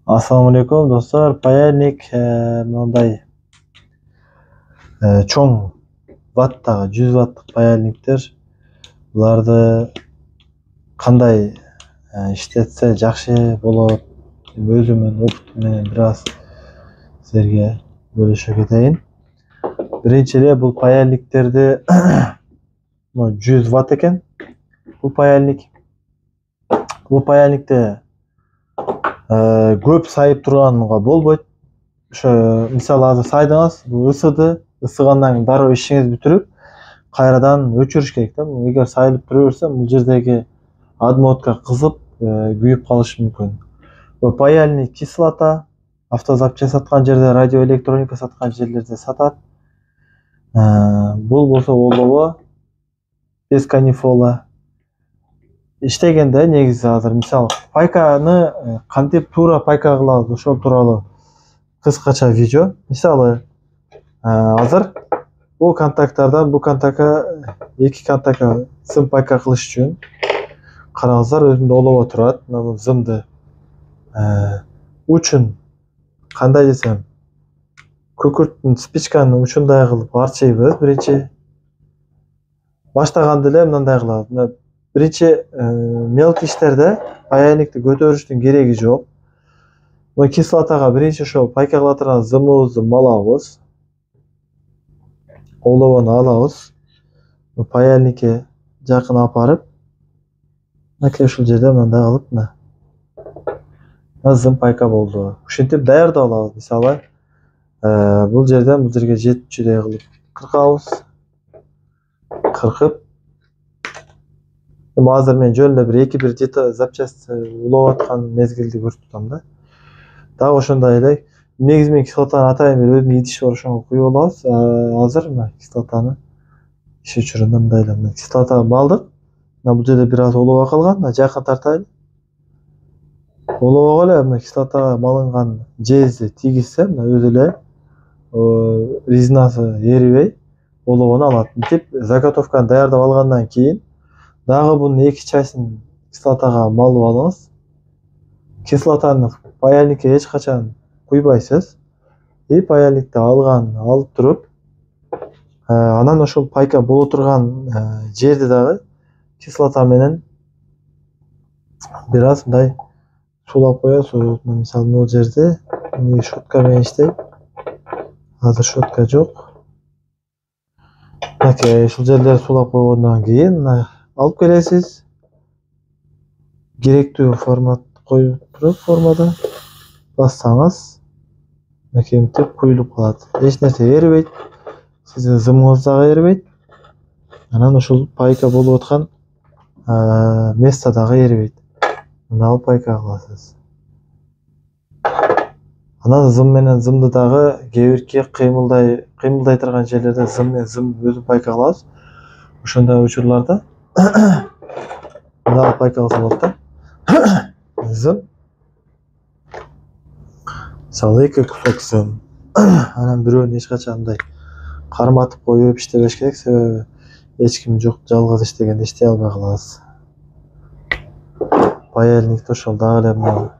Assalamu alaikum dostlar. Payalnik мындай чоң ваттагы 100 ваттык паяльниктер. Буларды кандай иштетсе жакшы болот? Өзүмдүн опытым менен бир аз силерге бөлүшө кетейин. Биринчи эле бул паяльниктерди 100 ватт экен. Бул паяльник. Бул паяльникте көп сайып турганга болбойт. Ошо мисалы азыр сайдыңыз, бул ысыды, ысыгандан кийин дароо ишиңизди бүтүрүп, кайрадан өчүрүш керек да. Эгер сайылып тура берсе, бул жердеги адмотка кызып, күйүп калышы мүмкүн. Бул паяльник кислота, автозапчасть саткан жерде, радиоэлектроника саткан жерлерде сатат. Бул болсо олобо без канифола. Иштегенде негизи азыр мисалы пайканы кантип туура пайка кылабыз, ошол тууралуу кыскача видео. Мисалы азыр бул контакттардан бул контактка эки контактка зым пайка кылыш үчүн караңыздар, өзүндө олобо турат. Мына зымды учун кандай десем, күкүрттүн спичканын учундай кылып арчыйбыз. Биринчи баштаганда эле мындай кылабыз. Биринчи мелкий иштерде паяльникти көтөрүштүн кереги жок. Мына кислотага биринчи ошол пайка кыла турган зымыбызды малабыз. Олобону алабыз. Паяльникке жакын апарып, мынакей ушул жерде мындай кылып, мына зым пайка болду. Ушинтип даярдап алабыз. Мисалы бул жерге жетүүчүдөй кылып кыркабыз. Кыркып, азыр мен жөн эле бир 2-1 запчасть улап аткан мезгилди көрсөтүп атам да. Дагы ошондой эле негизи менен кислотанын атайын бир өзүнүн идиши бар, ошого куюп алабыз. Азыр мына кислотаны иш учурунда мындай эле мына кислотаны малдык. Мына бул жерде бир аз олоба калган, мына жакын тартайлы. Олобого эле мына кислотага малынган жезди тийгизсе, мына өзү эле резнасы эрибей олобону алат. Мынтип заготовканы даярдап алгандан кийин дагы бунун 2 чайсын кислотага малып алыңыз. Кислотаны паяльникке эч качан куйбайсыз. Паяльникти алып туруп, анан ошол пайка боло турган жерди дагы кислота менен бир аз мындай сулап коесуз. Мисалы бул жерде щетка менен иштейт. Азыр щетка жок. Мынакей ушул жерлерди сулап койгондон кийин мына алып келесиз. Керектүү формат коюп туруп, формада бассаңыз, мынакей мынтип куюлуп калат. Эч нерсе эрибейт. Сиздин зымыңыз дагы эрибейт. Анан ушул пайка болуп аткан место дагы эрибейт. Мына алып пайка кыласыз. Анан зым менен зымды дагы кээ бирки кыймылдай турган жерлерде зым менен зым өзү пайка кылабыз. Ошондой учурларда мына пайка кылса болот да. Зым. Мисалы 2 кусок зым. Анан бирөөнү эч качан мындай карматып коюп иштебеш керек, себеби эч ким жок, жалгыз иштегенде иштей албай калабыз. Паяльникти ошол дагы эле мына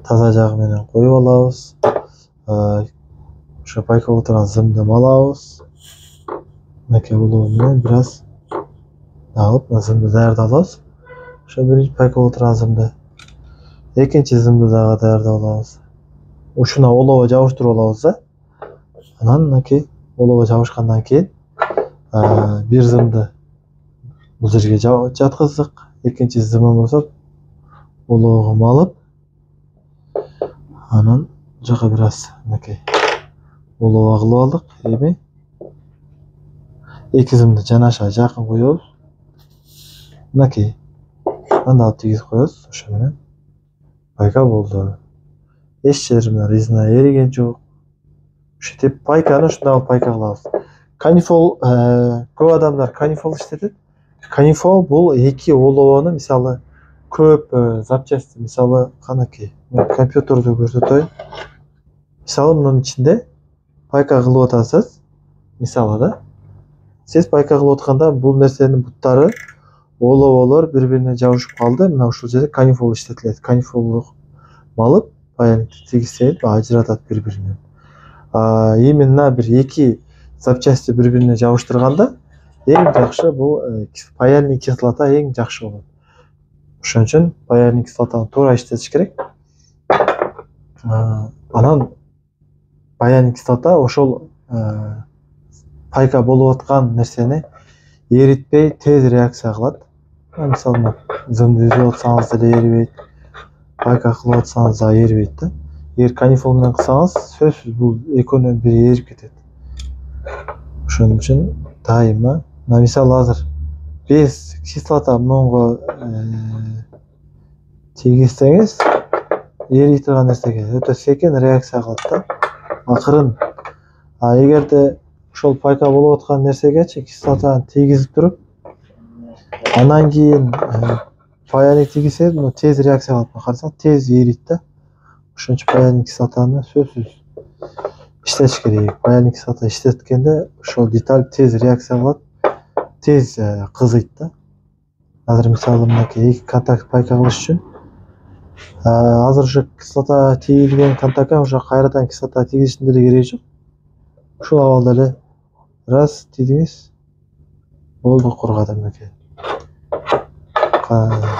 таза жагы менен коюп алабыз. Ошо пайка боло турган зымды малабыз. Мынакей улуу менен бир аз алып, мына зымды даярдап алабыз. Ошо биринчи пайка боло турган зымды, экинчи зымды дагы даярдап алабыз. Учуна олобо жабыштырып алабыз да. Анан мынакей олобо жабышкандан кийин бир зымды бул жерге жаткыздык. Экинчи зымы болсо олобого малып, анан жака бир аз мынакей олобо кылып алдык. Эми 2 зымды жанаша жакын коебуз. Мынакей андап тийгизип коебуз. Ошо менен пайка болду. Эч жерине резина эриген жок. Ушинтип пайканы ушундай кылып пайка кылабыз. Канифол, көп адамдар канифол иштетет. Канифол бул 2 олобону, мисалы көп запчасть, мисалы канакей компьютерди көрсөтөйүн. Мисалы мунун ичинде пайка кылып атасыз. Мисалы да, сиз пайка кылып атканда бул нерсенин буттары олоболор бири-бирине жабышып калды. Мына ушул жерде канифол иштетилет. Канифолдук алып паяльникти тийгизсеңиз ажыратат бири-биринен. Именно бир эки запчасти бири-бирине жабыштырганда эң жакшы бул паяльник кислота эң жакшы болот. Ошон үчүн паяльник кислотаны туура иштетиш керек. Анан паяльник кислота ошол пайка болуп аткан нерсени эритпей тез реакция кылат. Мисалы зымды үзүп атсаңыз деле эрибейт, пайка кылып атсаңыз да эрибейт да. Эгер канифол менен кылсаңыз, сөзсүз бул экөөнүн бири эрип кетет. Ошон үчүн дайыма, мисалы азыр без кислота монго тийгизсеңиз, эрий турган нерсеге өтө секин реакция кылат да. Акырын. Эгерде ошол пайка болуп аткан нерсегечи кислотаны тийгизип туруп, анан кийин паяльник тийгизсеңиз, муну тез реакция кылат. Карасаң, тез эрийт да. Ошон үчүн паяльник кислотаны сөзсүз иштетиш керек. Паяльник кислота иштеткенде ошол деталь тез реакция кылат, тез кызыйт да. Азыр мисалы мынакей эки контакт пайка кылыш үчүн азыр уже кислота тийилген контактка уже кайрадан кислота тийгизиштин деле кереги жок. Ушул абалда эле раз тийдиңиз, болду, кургады мынакей.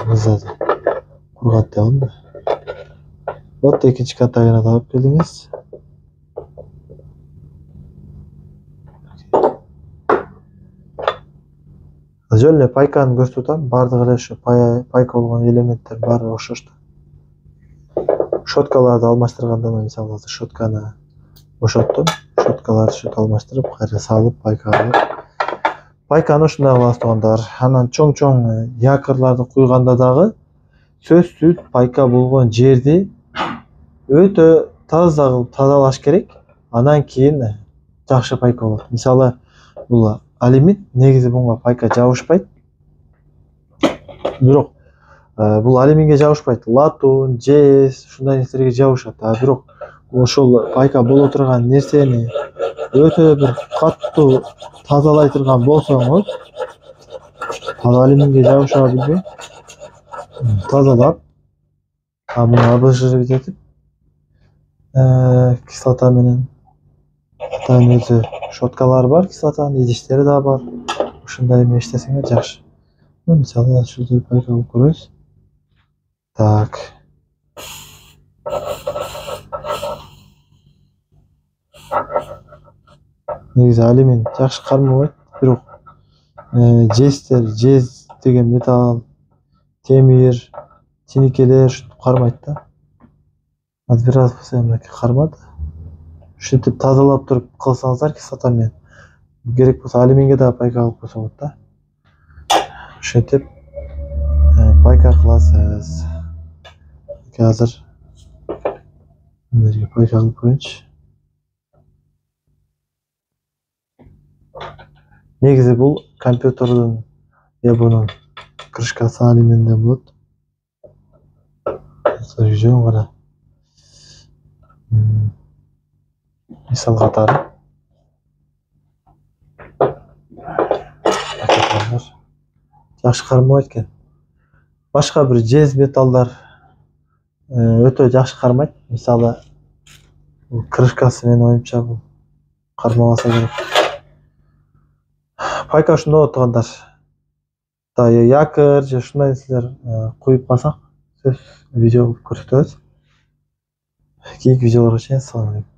Мызады. Кургат дейм да. Вот экинчи контактына да алып келдиңиз. Жөн эле пайканы көрсөтүп атам. Бардыгы эле ошо пайка болгон элементтер баары окшош да. Шоткаларды алмаштырганда, мисалы азыр шотканы бошоттум. Шоткаларды шөт алмаштырып, кайра салып, пайка кылып. Пайканы ушундай кылабыз туугандар. Анан чоң-чоң якорларды куйганда дагы сөзсүз пайка болгон жерди өтө таза кылып тазалаш керек. Анан кийин жакшы пайка болот. Мисалы, бул алюмин негизи буга пайка жабышпайт. Бирок бул алюминге жабышпайт. Латунь, жез, ушундай нерселерге жабышат. Бирок ошол пайка боло турган нерсени өтө бир каттуу тазалай турган болсоңуз, ал алюминге жабыша билбей тазалап, муну обезжиривать этип, кислота менен, кислотанын өзү шоткалары бар, кислотанын идиштери да бар. Ушундай эме иштесеңер жакшы. Мисалы ушул пайка кылып көрөбүз. Так. Негизи алюмин жакшы кармабайт, бирок жез деген металл, темир, тинекелер кармайт да. Бир аз болсо мынакей кармады. Ушинтип тазалап туруп кылсаңыздар кислота менен, керек болсо алюминге да пайка кылып койсо болот да. Ушинтип пайка кыласыз. Азыр мынерге пайка кылып коеюнчу. Негизи бул компьютердун бунун крышкасы алюминден болот. Жөн гана мисал катары жакшы кармабайт экен. Башка бир жез металлдар өтө жакшы кармайт. Мисалы бул крышкасы менин оюмча бул кармабаса керек. Пайка ушундай болот туугандар. Якорь же ушундай нерселер куюп калсак, сөз видео көрсөтөбүз. Кийинки видеолорго чейин салам алейкум.